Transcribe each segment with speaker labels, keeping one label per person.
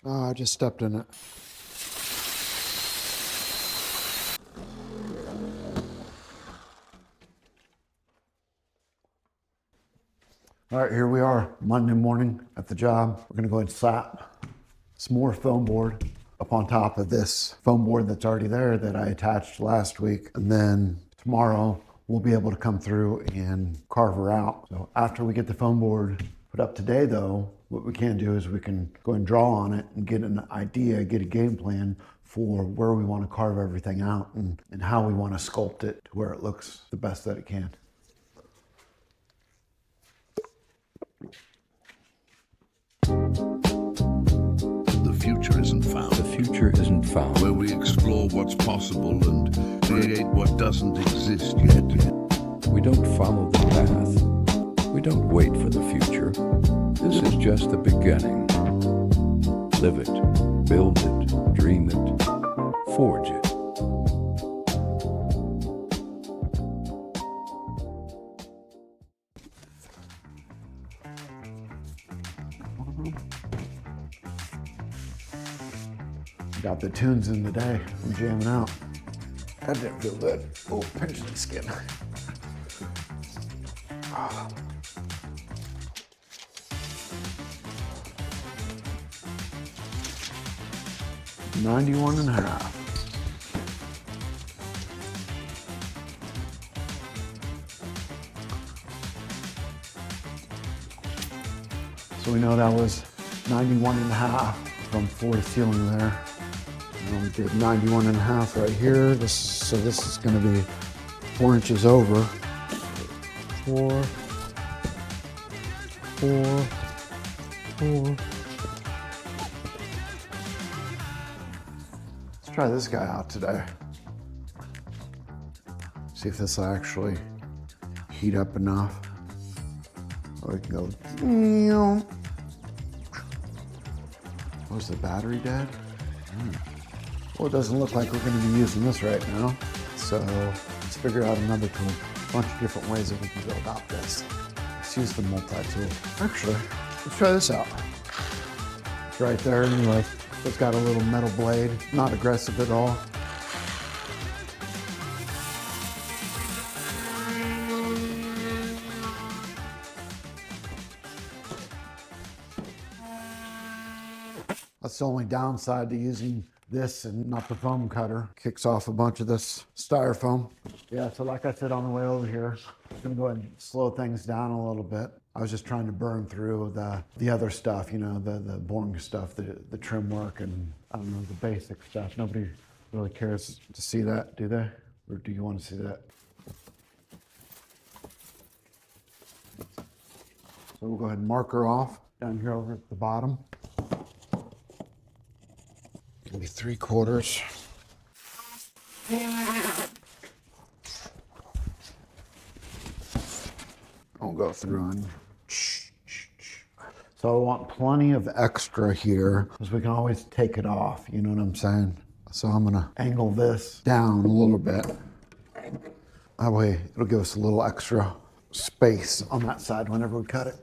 Speaker 1: Oh, I just stepped in it. All right, here we are, Monday morning at the job. We're gonna go ahead and slap some more foam board up on top of this foam board that's already there that I attached last week. And then tomorrow we'll be able to come through and carve her out. So after we get the foam board put up today though, what we can do is we can go and draw on it and get an idea, get a game plan for where we want to carve everything out and how we want to sculpt it to where it looks the best that it can.
Speaker 2: The future isn't found.
Speaker 3: The future isn't found.
Speaker 2: Where we explore what's possible and create what doesn't exist yet.
Speaker 3: We don't follow the path. We don't wait for the future. This is just the beginning. Live it, build it, dream it, forge it.
Speaker 1: Got the tunes in today. I'm jamming out. That didn't feel good. Oh, pinch the skin. Oh. 91 and a half. So we know that was 91 and a half from floor to ceiling there. And we did 91 and a half right here. So this is going to be 4 inches over. 4, 4, 4. Let's try this guy out today. See if this will actually heat up enough. Or we can go. Was the battery dead? Well, it doesn't look like we're going to be using this right now. So let's figure out another tool. A bunch of different ways that we can go about this. Let's use the multi-tool. Actually, let's try this out. It's right there anyway. It's got a little metal blade, not aggressive at all. That's the only downside to using this and not the foam cutter. Kicks off a bunch of this styrofoam. Yeah, so like I said on the way over here, I'm gonna go ahead and slow things down a little bit. I was just trying to burn through the other stuff, you know, the boring stuff, the trim work and I don't know, the basic stuff. Nobody really cares to see that, do they? Or do you want to see that? So we'll go ahead and mark her off down here over at the bottom. Give me 3/4. I'll go through and so I want plenty of extra here because we can always take it off, you know what I'm saying? So I'm gonna angle this down a little bit. That way it'll give us a little extra space on that side whenever we cut it.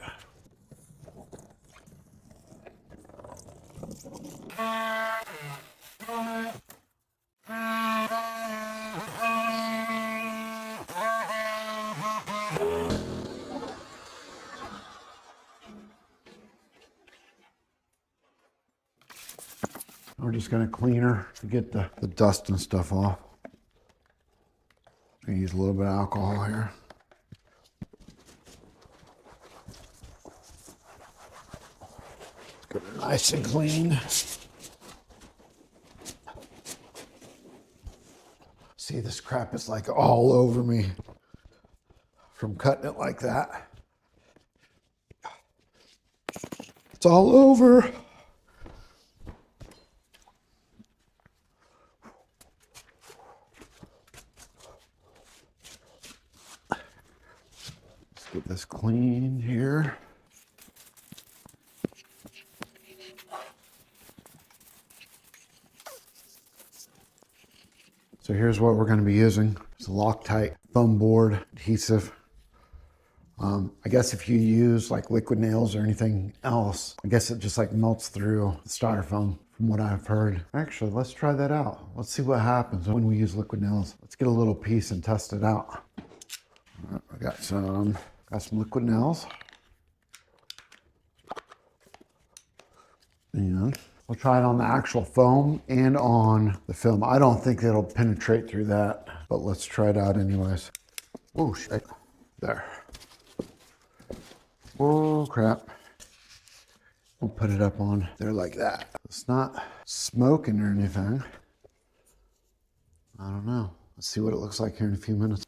Speaker 1: We're just gonna clean her to get the dust and stuff off. I'm gonna use a little bit of alcohol here. Get her nice and clean. See, this crap is like all over me from cutting it like that. It's all over. Get this clean here. So here's what we're going to be using. It's a Loctite foam board adhesive. I guess if you use like liquid nails or anything else, I guess it just like melts through the styrofoam from what I've heard. Actually, let's try that out. Let's see what happens when we use liquid nails. Let's get a little piece and test it out. I got some liquid nails. And we'll try it on the actual foam and on the film. I don't think it'll penetrate through that, but let's try it out anyways. Oh, shit. There. Oh, crap. We'll put it up on there like that. It's not smoking or anything. I don't know. Let's see what it looks like here in a few minutes.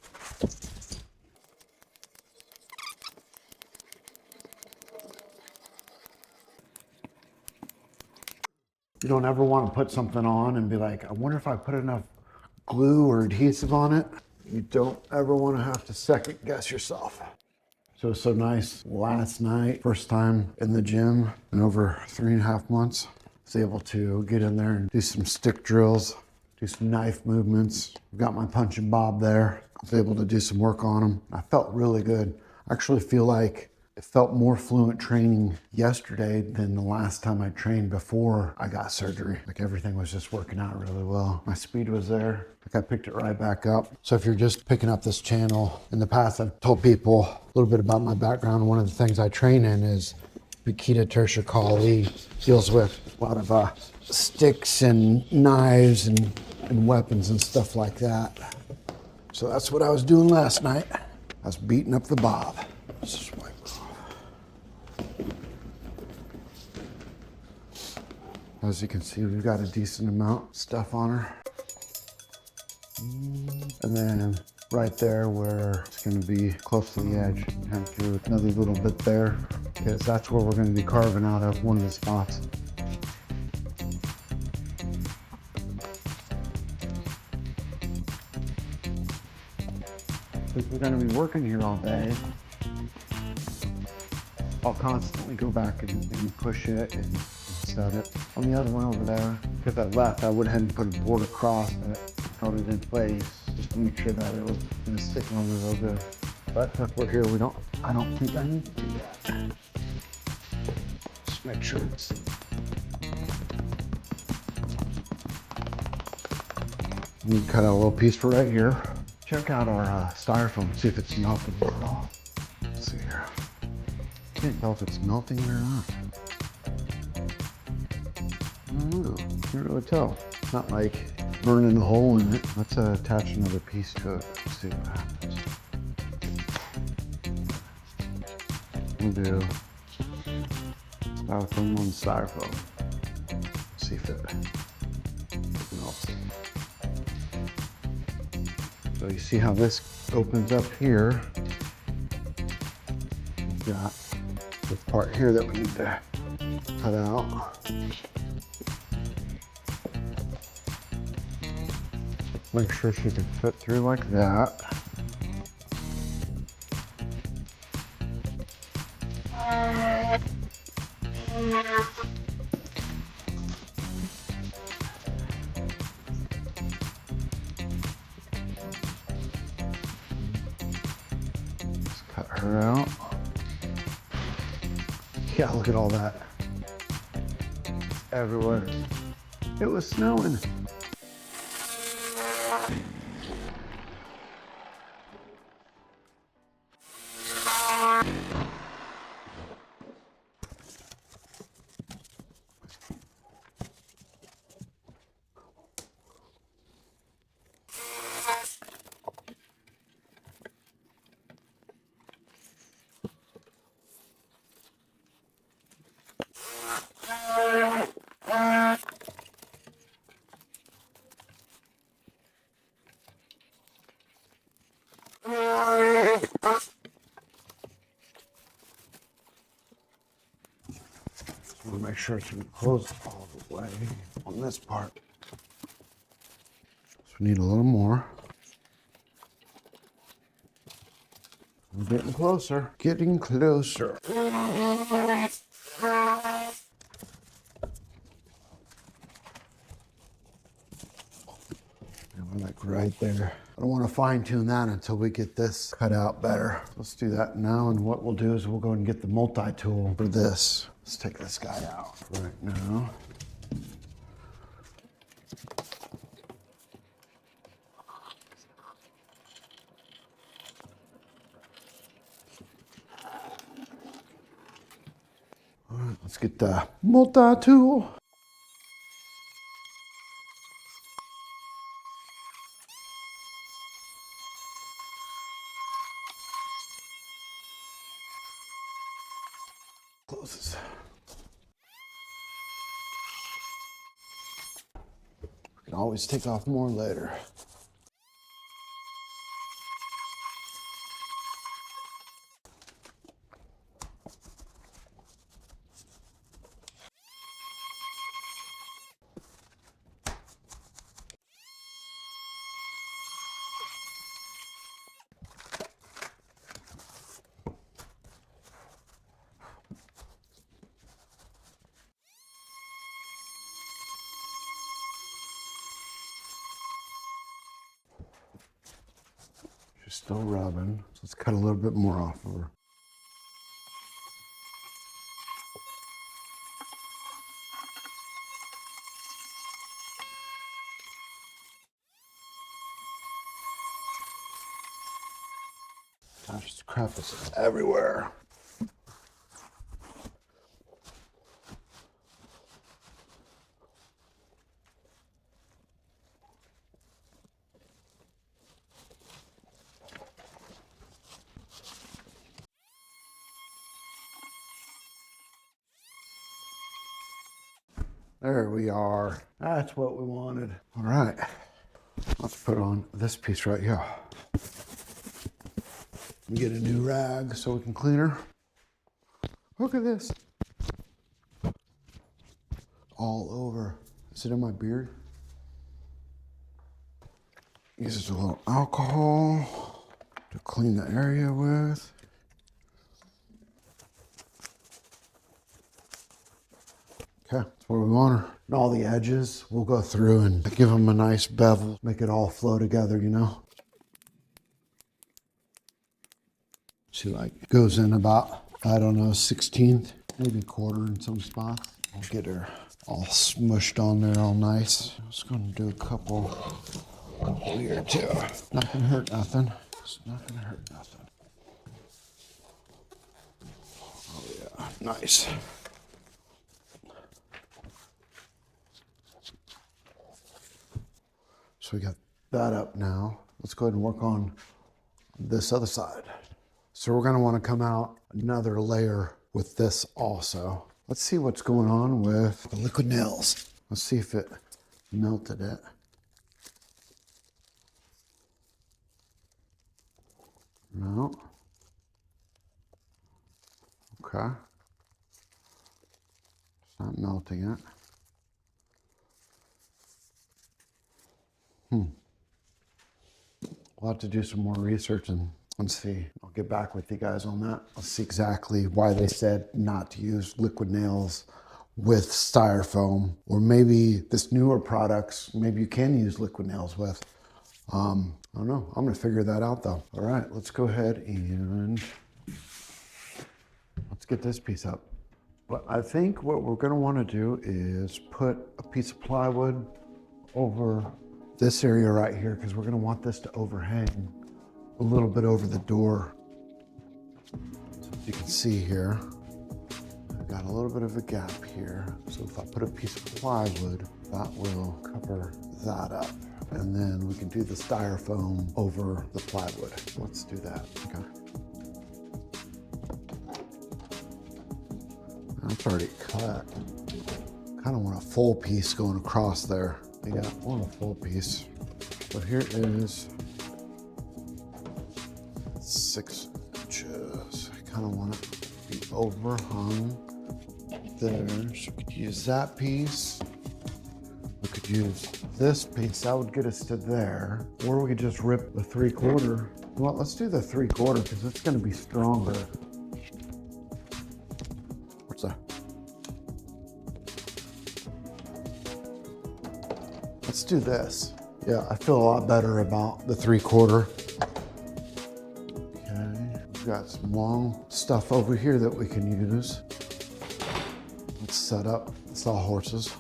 Speaker 1: You don't ever want to put something on and be like, I wonder if I put enough glue or adhesive on it. You don't ever want to have to second guess yourself. So it was so nice last night, first time in the gym in over 3.5 months. I was able to get in there and do some stick drills, do some knife movements. Got my punch and bob there. I was able to do some work on them. I felt really good. I actually feel like it felt more fluent training yesterday than the last time I trained before I got surgery. Like everything was just working out really well. My speed was there. Like I picked it right back up. So if you're just picking up this channel, in the past I've told people a little bit about my background. One of the things I train in is Bikita Tertia Kali. Deals with a lot of sticks and knives and weapons and stuff like that. So that's what I was doing last night. I was beating up the bob. Let's just wipe it off. As you can see, we've got a decent amount of stuff on her. And then right there where it's going to be close to the edge, kind of do another little bit there, because that's where we're going to be carving out of one of the spots. Because we're going to be working here all day, I'll constantly go back and push it and set it. On the other one over there, because I left, I went ahead and put a board across it, held it in place, just to make sure that it was going to stick on real good. But if we're here, I don't think I need to do that. Just make sure it's. We cut out a little piece for right here. Check out our styrofoam, see if it's melting at all. Let's see here. Can't tell if it's melting or not. I don't know. Can't really tell. It's not like burning a hole in it. Let's attach another piece to it. Let's see what happens. We'll do styrofoam on styrofoam. See if it melts. So you see how this opens up here. We've got this part here that we need to cut out. Make sure she can fit through like that. Let's cut her out. Yeah, look at all that. It's everywhere. It was snowing. We'll make sure it's closed all the way on this part. So we need a little more. We're getting closer. Getting closer. And we're like right right there. I don't want to fine tune that until we get this cut out better. Let's do that now, and what we'll do is we'll go and get the multi-tool for this. Let's take this guy out right now. All right, let's get the multi-tool. Closes. We can always take off more later. She's still rubbing, so let's cut a little bit more off of her. Gosh, this crap is everywhere. There we are. That's what we wanted. All right, let's put on this piece right here. We get a new rag so we can clean her. Look at this. All over. Is it in my beard? Uses a little alcohol to clean the area with. Okay, that's where we want her. And all the edges, we'll go through and give them a nice bevel, make it all flow together, you know? See, like, it goes in about, I don't know, 1/16, maybe a quarter in some spots. I'll get her all smushed on there all nice. I'm just gonna do a couple here too. Not gonna hurt nothing. It's not gonna hurt nothing. Oh yeah, nice. So we got that up now. Let's go ahead and work on this other side. So we're gonna wanna come out another layer with this also. Let's see what's going on with the liquid nails. Let's see if it melted it. No. Okay. It's not melting it. We'll have to do some more research and see. I'll get back with you guys on that. I'll see exactly why they said not to use liquid nails with styrofoam, or maybe this newer products, maybe you can use liquid nails with. I don't know. I'm gonna figure that out though. All right, let's go ahead and let's get this piece up. But I think what we're gonna wanna do is put a piece of plywood over this area right here, because we're gonna want this to overhang a little bit over the door. So as you can see here, I've got a little bit of a gap here. So if I put a piece of plywood, that will cover that up. And then we can do the styrofoam over the plywood. Let's do that, okay. That's already cut. Kind of want a full piece going across there. Yeah, I want a full piece. So here is 6 inches. I kind of want it to be overhung there. So we could use that piece. We could use this piece. That would get us to there. Or we could just rip the 3/4. Well, let's do the 3/4 because it's going to be stronger. What's that? Let's do this. Yeah, I feel a lot better about the 3/4. Okay, we've got some long stuff over here that we can use. Let's set up sawhorses.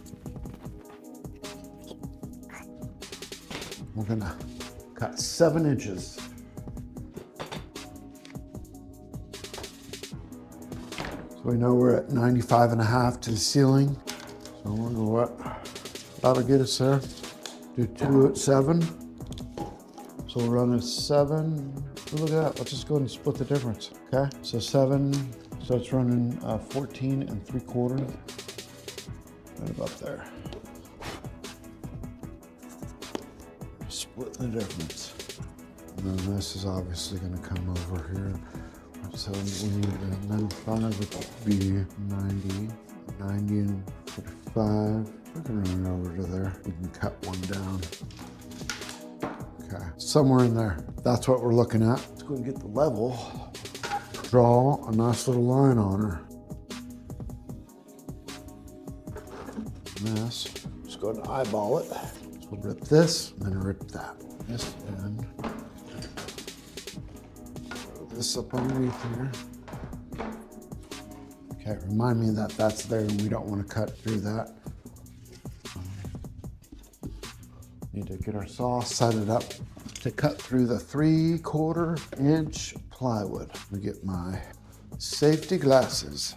Speaker 1: We're gonna cut 7 inches. So we know we're at 95.5 to the ceiling. So I wonder what that'll get us there. Do 2 at 7. So we'll run a 7. Look at that. Let's just go ahead and split the difference. Okay. So 7. So it's running 14 3/4. Right about there. Split the difference. And then this is obviously going to come over here. So we need a 95, which would be 90, 90 and 45. We can run it over to there. We can cut one down. Okay, somewhere in there. That's what we're looking at. Let's go and get the level. Draw a nice little line on her. And this, just go and eyeball it. So we'll rip this, and then rip that. This end. This up underneath here. Okay, remind me that that's there and we don't want to cut through that. Need to get our saw, set it up to cut through the 3/4 inch plywood. Let me get my safety glasses.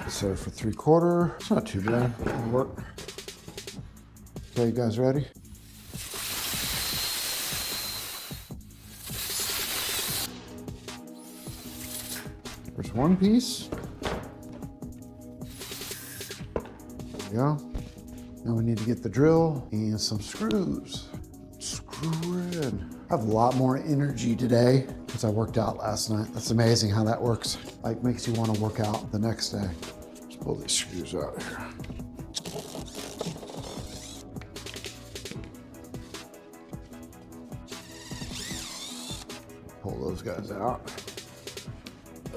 Speaker 1: So for 3/4, it's not too bad, it'll work. Okay, you guys ready? There's one piece. There we go. Now we need to get the drill and some screws. Screw her in. I have a lot more energy today because I worked out last night. That's amazing how that works. Like makes you want to work out the next day. Let's pull these screws out here. Pull those guys out.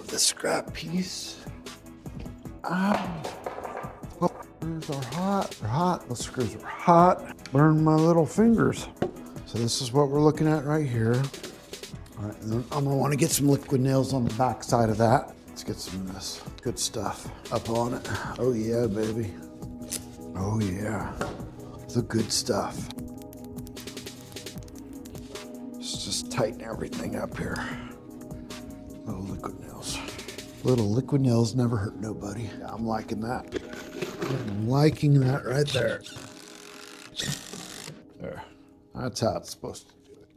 Speaker 1: The scrap piece. Ow. Oh, screws are hot. They're hot. Those screws are hot. Burn my little fingers. So this is what we're looking at right here. All right, and then I'm gonna want to get some liquid nails on the back side of that. Let's get some of this good stuff up on it. Oh yeah, baby. Oh yeah. The good stuff. Let's just tighten everything up here. Little liquid nails. Little liquid nails never hurt nobody. Yeah, I'm liking that. I'm liking that right there. There. That's how it's supposed to do it.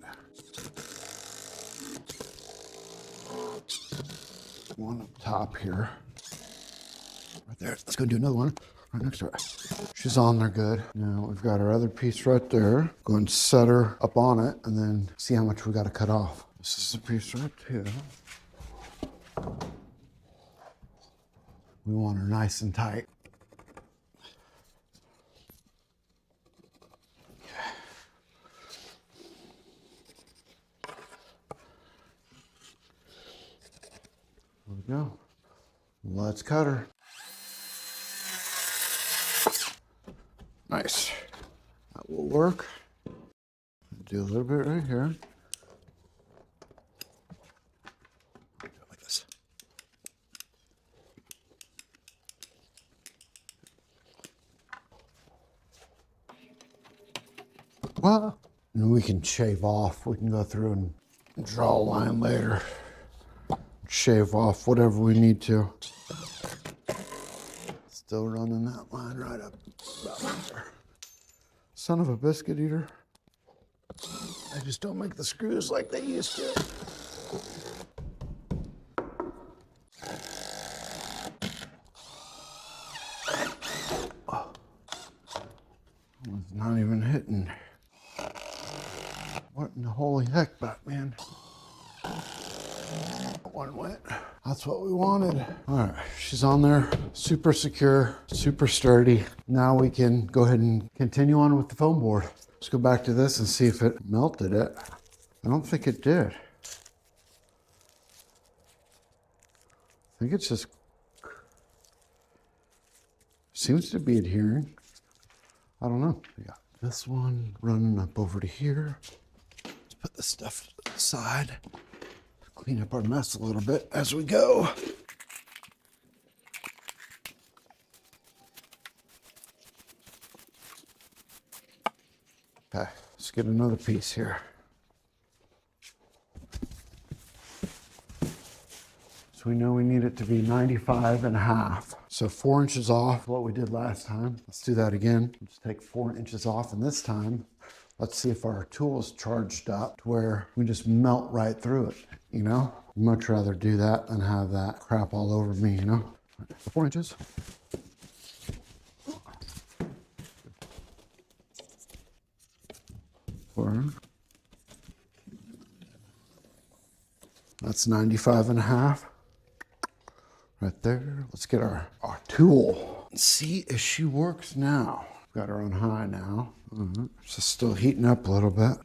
Speaker 1: One up top here. Right there. Let's go do another one right next to her. She's on there good. Now we've got our other piece right there. Go and set her up on it and then see how much we got to cut off. This is the piece right here. We want her nice and tight. There we go. Let's cut her. Nice. That will work. Do a little bit right here. Like this. Well, and we can shave off. We can go through and draw a line later. Shave off whatever we need to. Still running that line right up about there. Son of a biscuit eater. I just don't make the screws like they used to. Oh. It's not even hitting. What in the holy heck, Batman? One went. That's what we wanted. All right, she's on there, super secure, super sturdy. Now we can go ahead and continue on with the foam board. Let's go back to this and see if it melted it. I don't think it did. I think it's just, seems to be adhering. I don't know. Yeah, This one running up over to here. Let's put this stuff to the side. Clean up our mess a little bit as we go. Okay, let's get another piece here. So we know we need it to be 95.5. So 4 inches off what we did last time. Let's do that again. Let's take 4 inches off, and this time, let's see if our tool is charged up to where we just melt right through it, you know? I'd much rather do that than have that crap all over me, you know? 4 inches. Four. That's 95.5. Right there. Let's get our tool and see if she works now. Got her on high now. She's still heating up a little bit.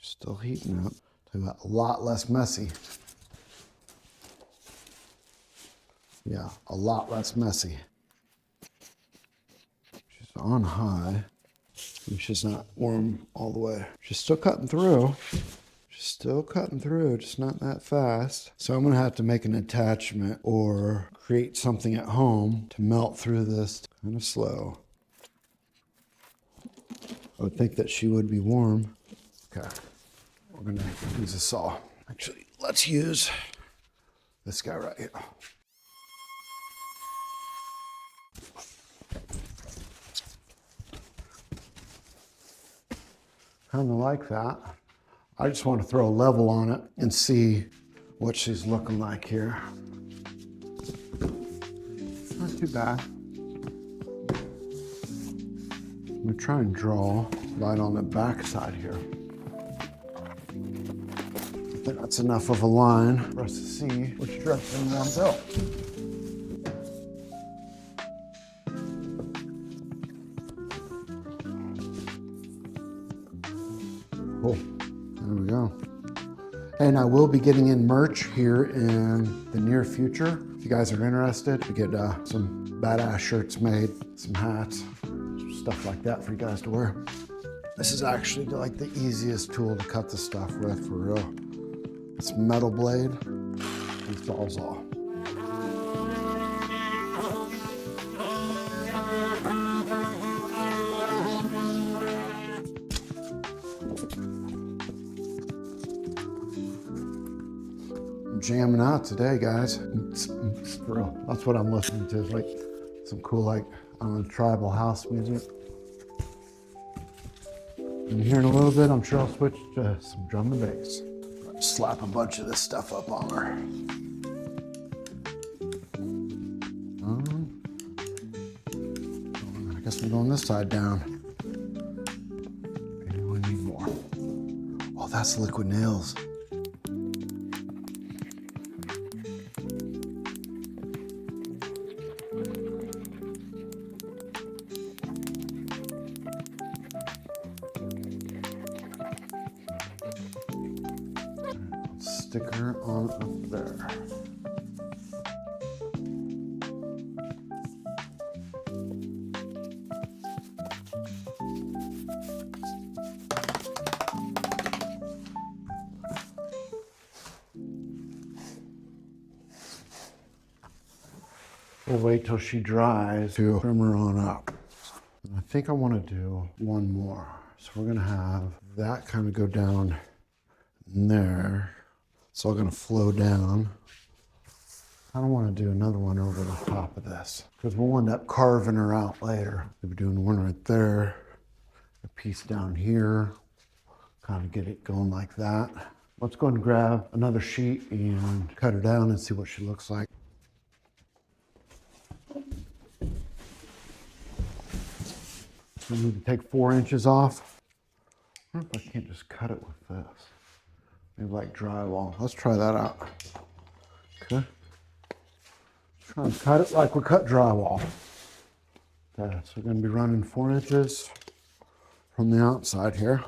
Speaker 1: Still heating up. A lot less messy. Yeah, a lot less messy. She's on high. She's not warm all the way. She's still cutting through. Still cutting through, just not that fast. So I'm gonna have to make an attachment or create something at home to melt through this kind of slow. I would think that she would be warm. Okay, we're gonna use a saw. Actually, let's use this guy right here. Kind of like that. I just want to throw a level on it and see what she's looking like here. Not too bad. I'm gonna try and draw right on the back side here. I think that's enough of a line for us to see which direction we want to go. Cool. There we go. And I will be getting in merch here in the near future. If you guys are interested, we get some badass shirts made, some hats, some stuff like that for you guys to wear. This is actually like the easiest tool to cut the stuff with, for real. It's a metal blade and Sawzall. Jamming out today, guys. For real. That's what I'm listening to, is like some cool, like, tribal house music. And here in a little bit, I'm sure I'll switch to some drum and bass. Slap a bunch of this stuff up on her. I guess we're going this side down. Maybe we need more. Oh, that's liquid nails. Stick her on up there. We'll wait till she dries to trim her on up. And I think I want to do one more. So we're going to have that kind of go down in there. It's all going to flow down. I don't want to do another one over the top of this because we'll end up carving her out later. We'll be doing one right there, a piece down here, kind of get it going like that. Let's go and grab another sheet and cut her down and see what she looks like. So we need to take 4 inches off. I wonder if I can't just cut it with this. Maybe like drywall. Let's try that out. Okay. Try and cut it like we cut drywall. Okay, so we're going to be running 4 inches from the outside here.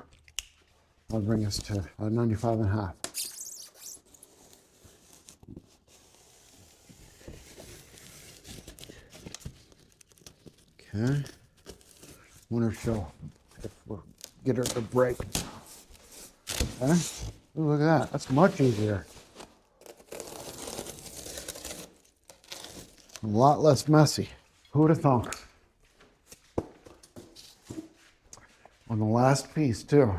Speaker 1: That'll bring us to 95.5. Okay. Wonder if we'll get her to break. Okay. Ooh, look at that. That's much easier. A lot less messy. Who would have thunk? On the last piece, too.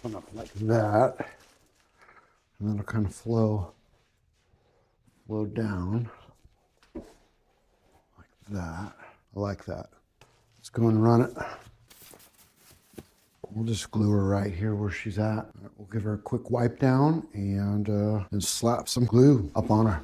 Speaker 1: Put up like that. And then it'll kind of flow down. Like that. I like that. Let's go and run it. We'll just glue her right here where she's at. We'll give her a quick wipe down and slap some glue up on her.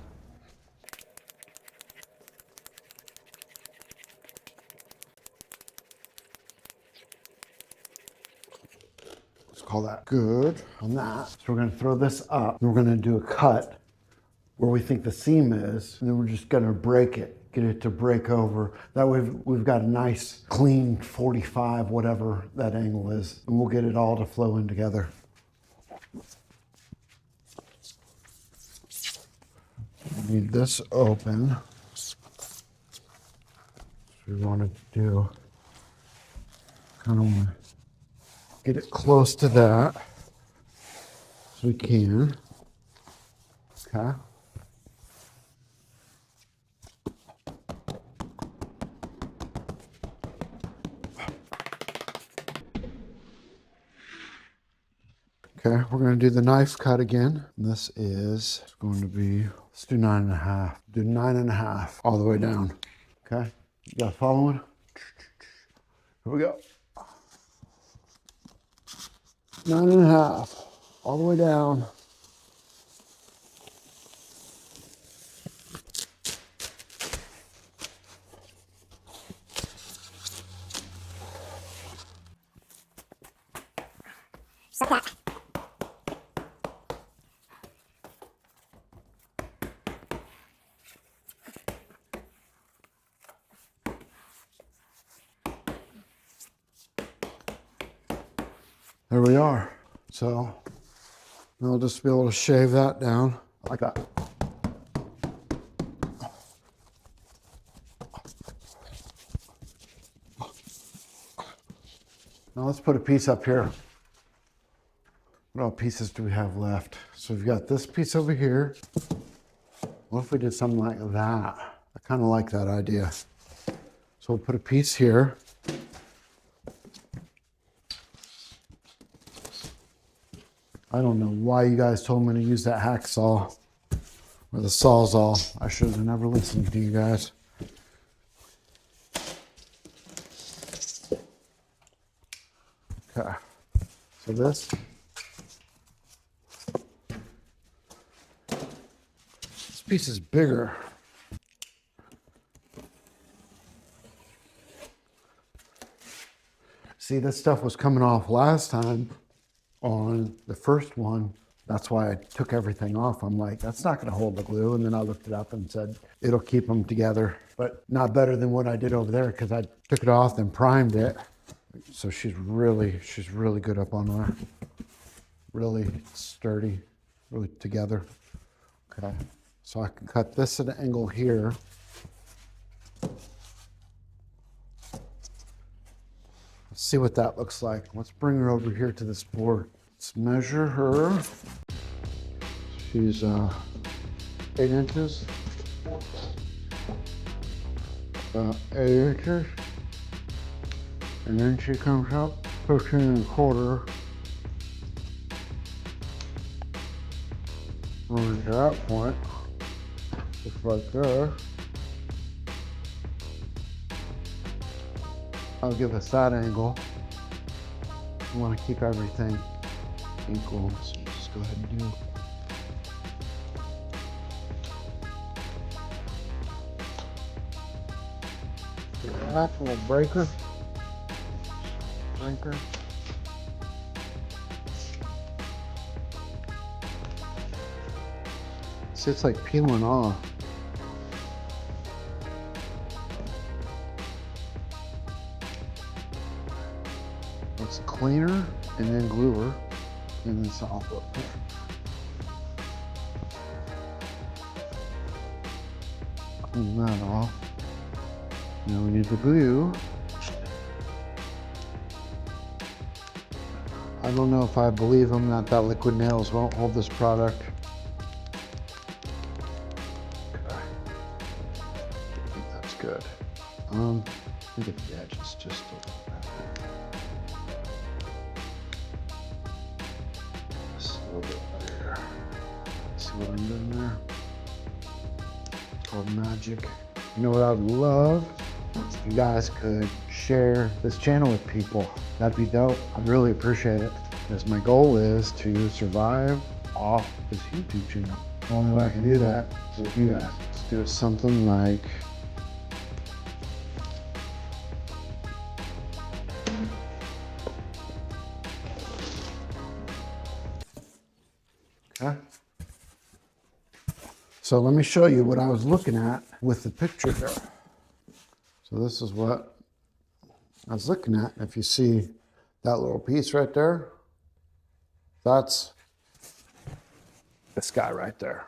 Speaker 1: Let's call that good on that. So we're gonna throw this up and we're gonna do a cut where we think the seam is, and then we're just gonna break it. Get it to break over. That way we've got a nice clean 45, whatever that angle is, and we'll get it all to flow in together. We need this open. So we want to do, kind of want to get it close to that as we can. Okay. Okay, we're going to do the knife cut again. This is going to be, let's do 9.5. Do 9.5 all the way down. Okay, you got following? Here we go. 9.5 all the way down. There we are. So I'll just be able to shave that down like that. Now let's put a piece up here. What all pieces do we have left? So we've got this piece over here. What if we did something like that? I kind of like that idea. So we'll put a piece here. I don't know why you guys told me to use that hacksaw or the Sawzall. I should have never listened to you guys. Okay, so this piece is bigger. See, this stuff was coming off last time on the first one. That's why I took everything off. I'm like, that's not gonna hold the glue. And then I looked it up and said, it'll keep them together, but not better than what I did over there because I took it off and primed it. So she's really good up on there. Really sturdy, really together. Okay, so I can cut this at an angle here. Let's see what that looks like. Let's bring her over here to this board. Let's measure her. She's 8 inches. 8 inches. And then she comes up 13.25. From that point, just like there. I'll give us that angle. We want to keep everything equal, so just go ahead and do. That little breaker. See, it's like peeling off. Let's clean her and then glue her. And this off. Clean that off. Now we need the glue. I don't know if I believe them that liquid nails won't hold this product. Okay. I think that's good. Look at the edges just a little bit. Just a little bit there. See what I'm doing there? It's called magic. You know what I'd love? If you guys could share this channel with people. That'd be dope. I'd really appreciate it. Because my goal is to survive off this YouTube channel. The only way I can do that is with you guys. Let's do something like okay. So let me show you what I was looking at with the picture there. So this is what I was looking at. If you see that little piece right there, that's this guy right there.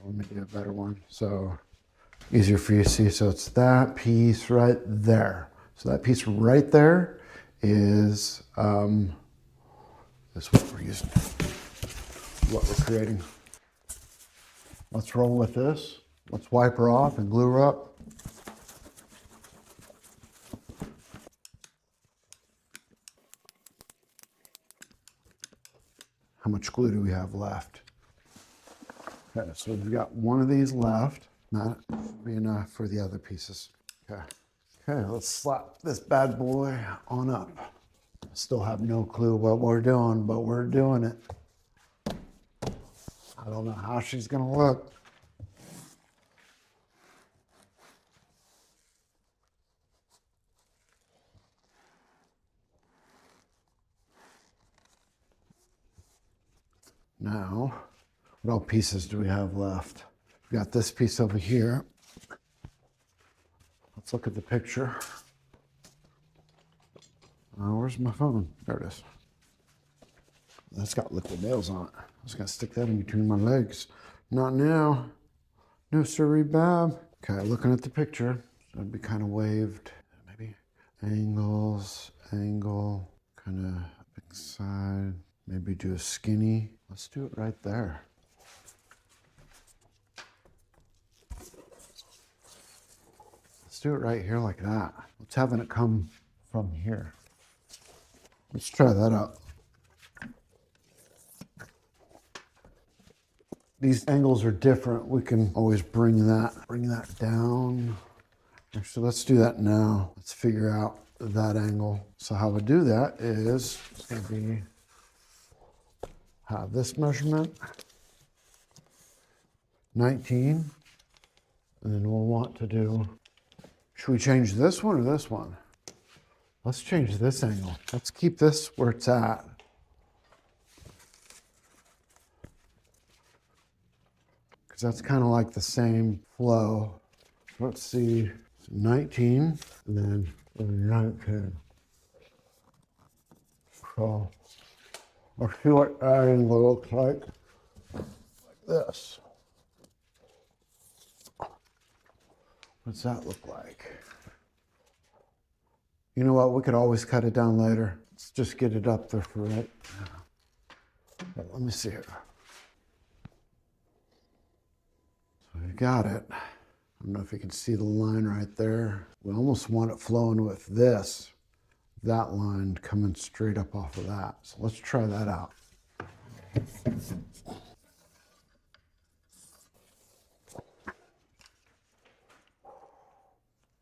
Speaker 1: Let me do a better one. So easier for you to see. So it's that piece right there. So that piece right there is this what we're using, what we're creating. Let's roll with this. Let's wipe her off and glue her up. How much glue do we have left? Okay, so we've got one of these left. Not be enough for the other pieces. Okay. Okay, let's slap this bad boy on up. Still have no clue what we're doing, but we're doing it. I don't know how she's gonna look. Now, what all pieces do we have left? We got this piece over here. Let's look at the picture. Where's my phone? There it is. That's got liquid nails on it. I was gonna stick that in between my legs. Not now. No siree, Bab. Okay, looking at the picture. So it'd be kind of waved. Maybe angles, angle, kind of big side. Maybe do a skinny. Let's do it right there. Let's do it right here like that. Let's having it come from here. Let's try that out. These angles are different. We can always bring that down. Actually, let's do that now. Let's figure out that angle. So how we do that is it's gonna be have this measurement, 19, and then we'll want to do, should we change this one or this one? Let's change this angle. Let's keep this where it's at. Because that's kind of like the same flow. Let's see, 19, and then 19. So let's see what that angle looks like this. What's that look like? You know what, we could always cut it down later. Let's just get it up there for right now. But let me see here. So we got it. I don't know if you can see the line right there. We almost want it flowing with this. That line coming straight up off of that. So let's try that out.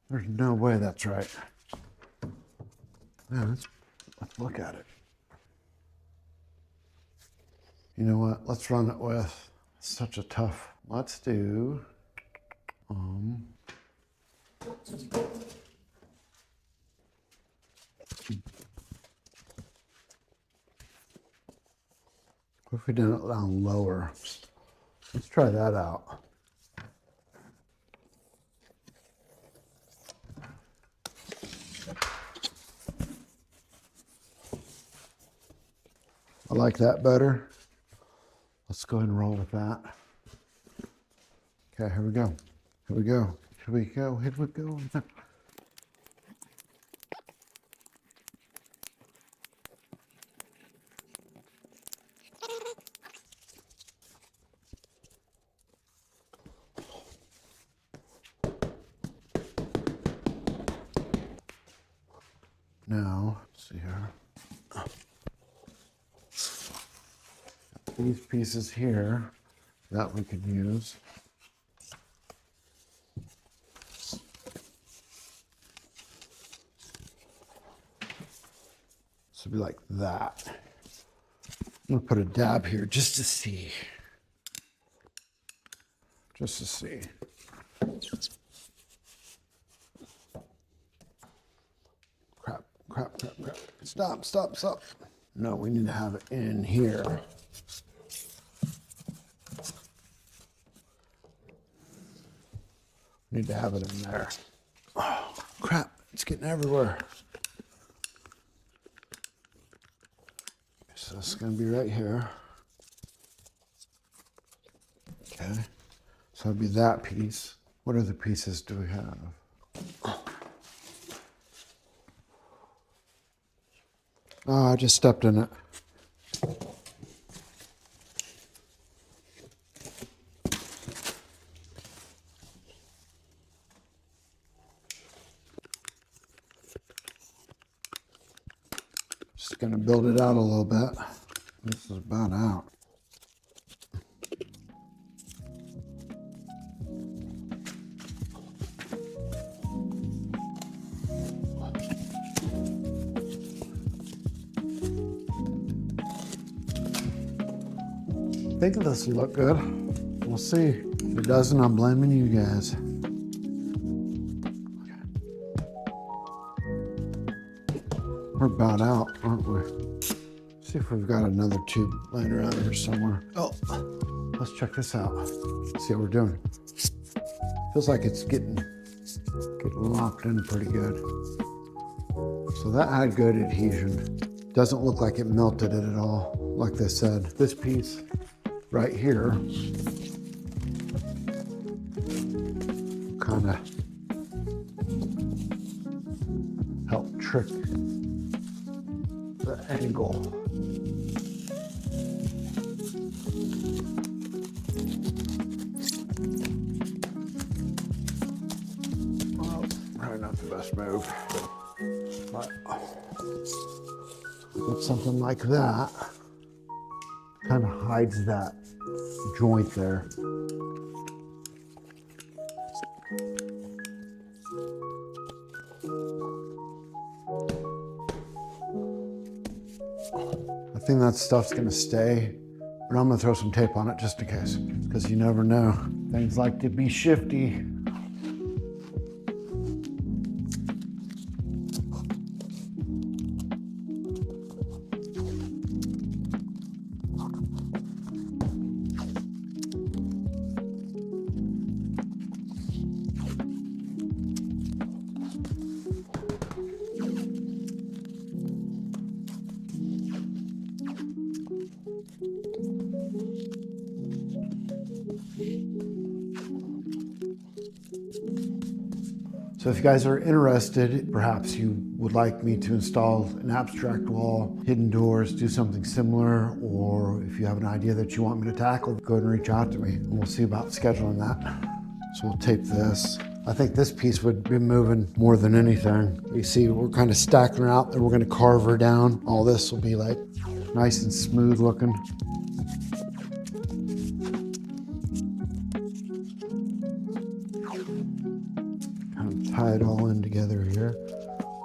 Speaker 1: There's no way that's right. Yeah, let's look at it. You know what? Let's run it with such a tough. Let's do what if we did it down lower? Let's try that out. I like that better. Let's go ahead and roll with that. Okay, here we go. Here we go. Here we go. Here we go. Now, let's see here. These pieces here that we could use. This would be like that. I'm gonna put a dab here just to see. Just to see. Crap, crap, crap, crap. Stop, stop, stop. No, we need to have it in here. Need to have it in there. Oh, crap, it's getting everywhere. So it's gonna be right here. Okay, so it'll be that piece. What other pieces do we have? Oh, I just stepped in it. Just gonna build it out a little bit. This is about out. I think this will look good. We'll see. If it doesn't, I'm blaming you guys. We're about out, aren't we? See if we've got another tube laying around here somewhere. Oh, let's check this out. See how we're doing. Feels like it's getting locked in pretty good. So that had good adhesion. Doesn't look like it melted it at all, like they said. This piece right here kind of help trick the angle. Well, probably not the best move, but with something like that, kind of hides that joint there. I think that stuff's gonna stay, but I'm gonna throw some tape on it just in case, because you never know. Things like to be shifty. So if you guys are interested, perhaps you would like me to install an abstract wall, hidden doors, do something similar, or if you have an idea that you want me to tackle, go ahead and reach out to me and we'll see about scheduling that. So we'll tape this. I think this piece would be moving more than anything. You see, we're kind of stacking her out and we're gonna carve her down. All this will be like nice and smooth looking. Tie it all in together here.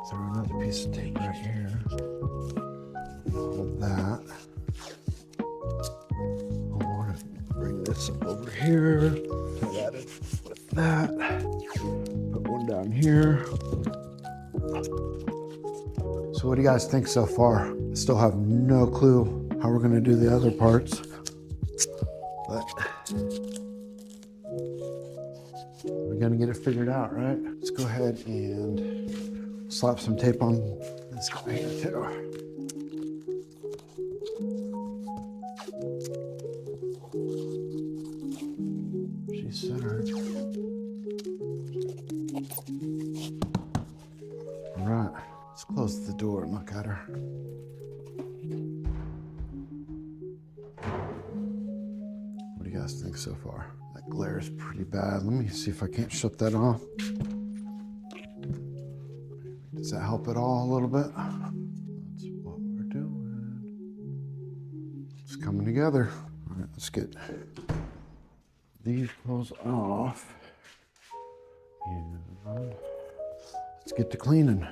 Speaker 1: Throw another piece of tape right here. Hold that. I want to bring this up over here. Put that in with that. Put one down here. So what do you guys think so far? I still have no clue how we're going to do the other parts, but we're gonna get it figured out, right? Let's go ahead and slap some tape on this guy here too. centered. All right, let's close the door and look at her. What do you guys think so far? That glare is pretty bad. Let me see if I can't shut that off. Does that help at all a little bit? That's what we're doing. It's coming together. All right, let's get these clothes off. And let's get to cleaning.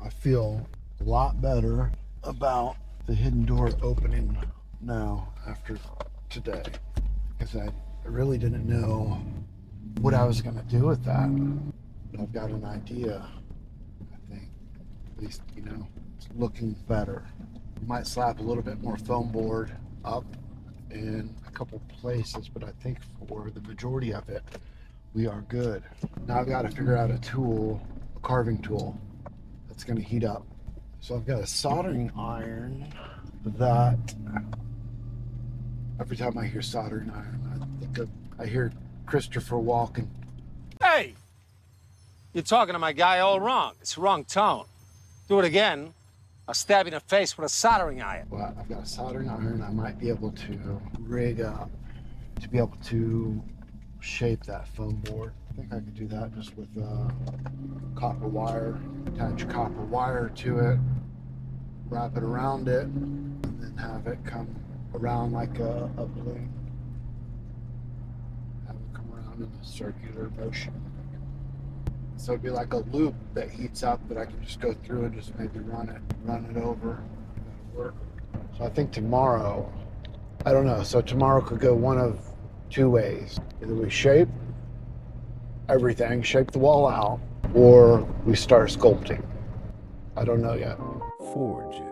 Speaker 1: I feel a lot better about the hidden door opening now after today, because I really didn't know what I was going to do with that. But I've got an idea, I think. At least, it's looking better. We might slap a little bit more foam board up in a couple places, but I think for the majority of it, we are good. Now I've got to figure out a tool, a carving tool, that's going to heat up. So I've got a soldering iron that every time I hear soldering iron, I hear Christopher Walken.
Speaker 4: Hey! You're talking to my guy all wrong. It's the wrong tone. Do it again, I'll stab you in the face with a soldering iron.
Speaker 1: Well, I've got a soldering iron I might be able to rig up to be able to shape that foam board. I think I could do that just with copper wire, attach copper wire to it, wrap it around it, and then have it come around like a balloon. Have it come around in a circular motion. So it'd be like a loop that heats up that I can just go through and just maybe run it over. That'll work. So I think tomorrow, I don't know, so tomorrow could go one of two ways. Either we shape everything, shape the wall out, or we start sculpting. I don't know yet.
Speaker 3: Forge it.